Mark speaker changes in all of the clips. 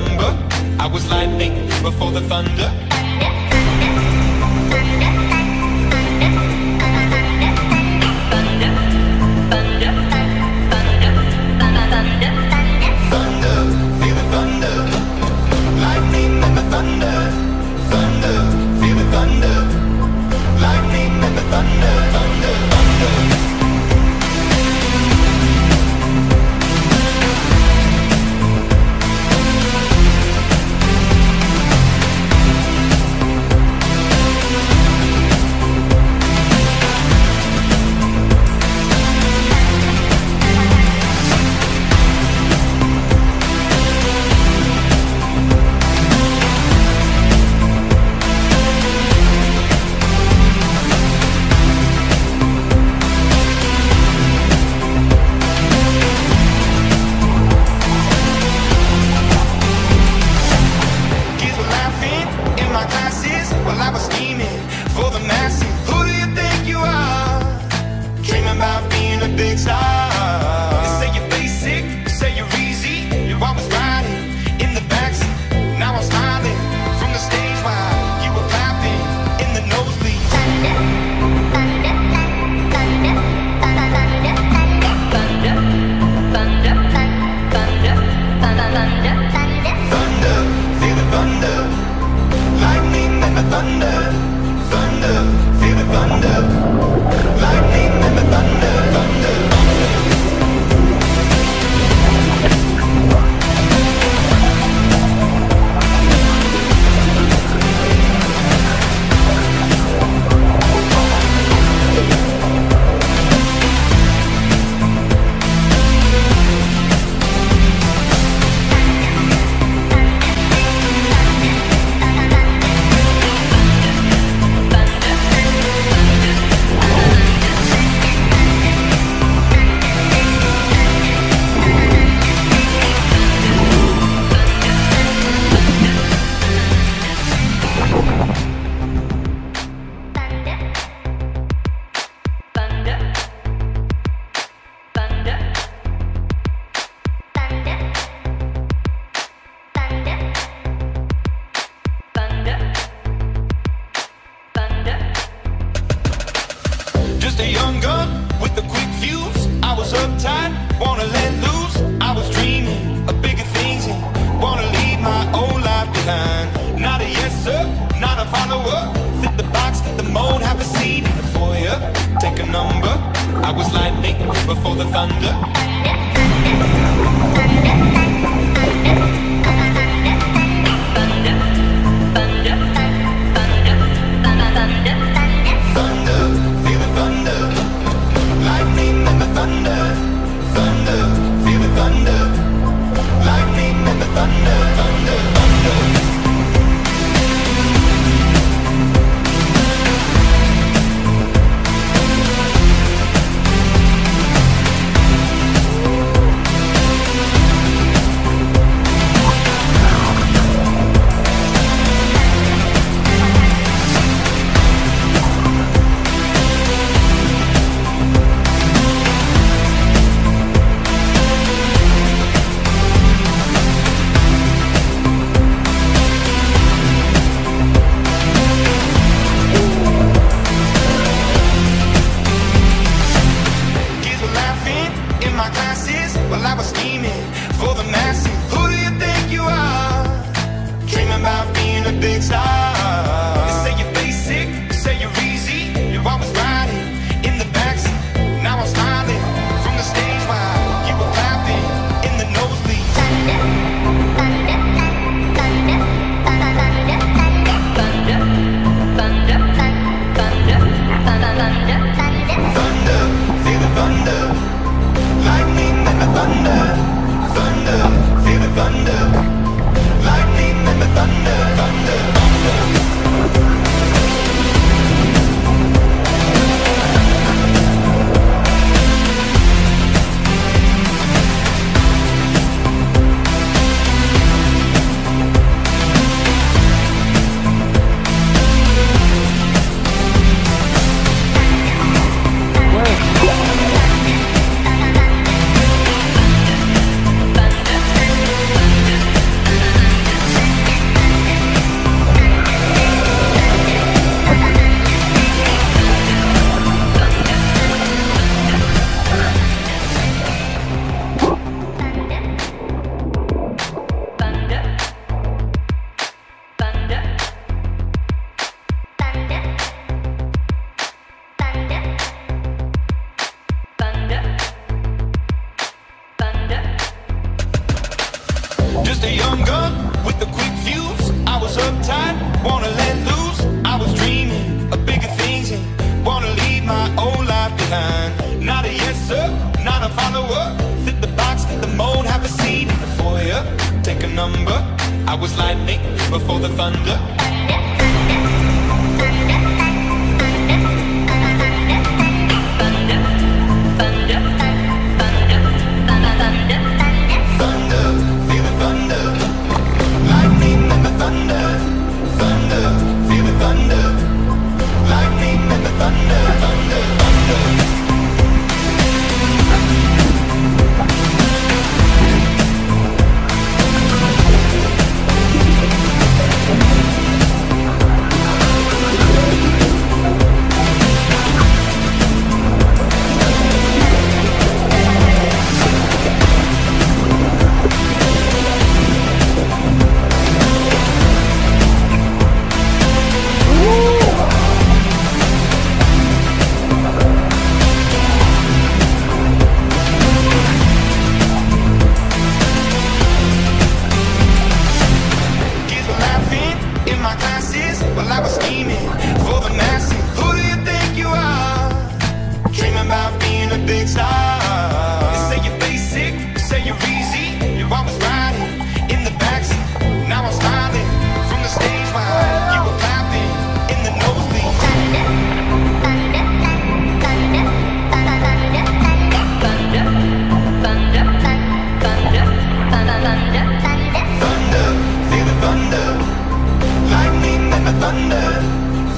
Speaker 1: number. I was lightning before the thunder. Thunder, feel the thunder. Lightning and the thunder. Thunder, feel the thunder. Lightning and the thunder. Thunder, thunder. Before the thunder. bigger things and wanna leave my old life behind. Not a yes sir, not a follower. Fit the box, fit the mold, have a seat in the foyer. Take a number. I was lightning before the thunder. Thunder, feel the thunder. Lightning and the thunder. Thunder, feel the thunder. Lightning and the thunder. Thunder, thunder. While I was scheming for the masses. Who do you think you are? Dreaming about being a big star. They say you're basic, they say you're easy. You're always riding in the backseat. Now I'm smiling from the stage while you were clapping in the nosebleed. Thunder, thunder, thunder, thunder, thunder, thunder, thunder, thunder, thunder, thunder, feel the thunder. Lightning and the thunder,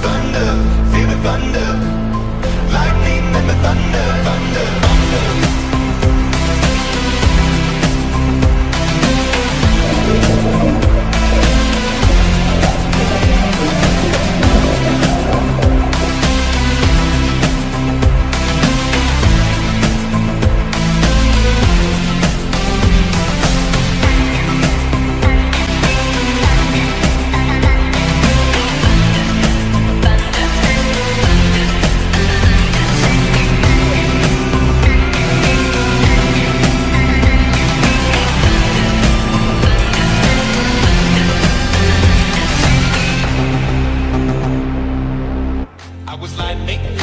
Speaker 1: thunder, feel the thunder. Lightning and the thunder, thunder, thunder.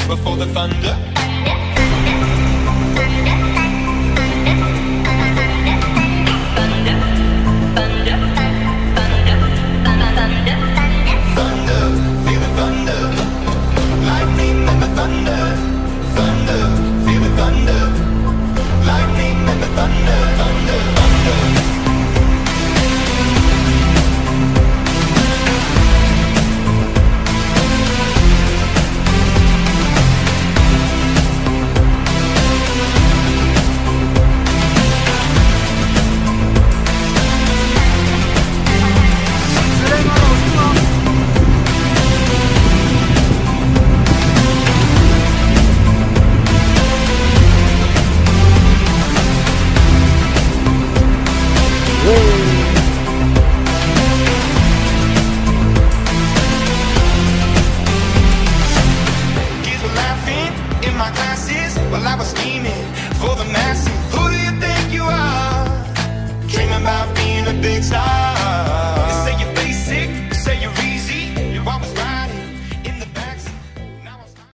Speaker 1: Before the thunder. Thunder, feel the thunder. Lightning and the thunder. Thunder, feel the thunder. Lightning and the thunder. Thunder, thunder. While I was scheming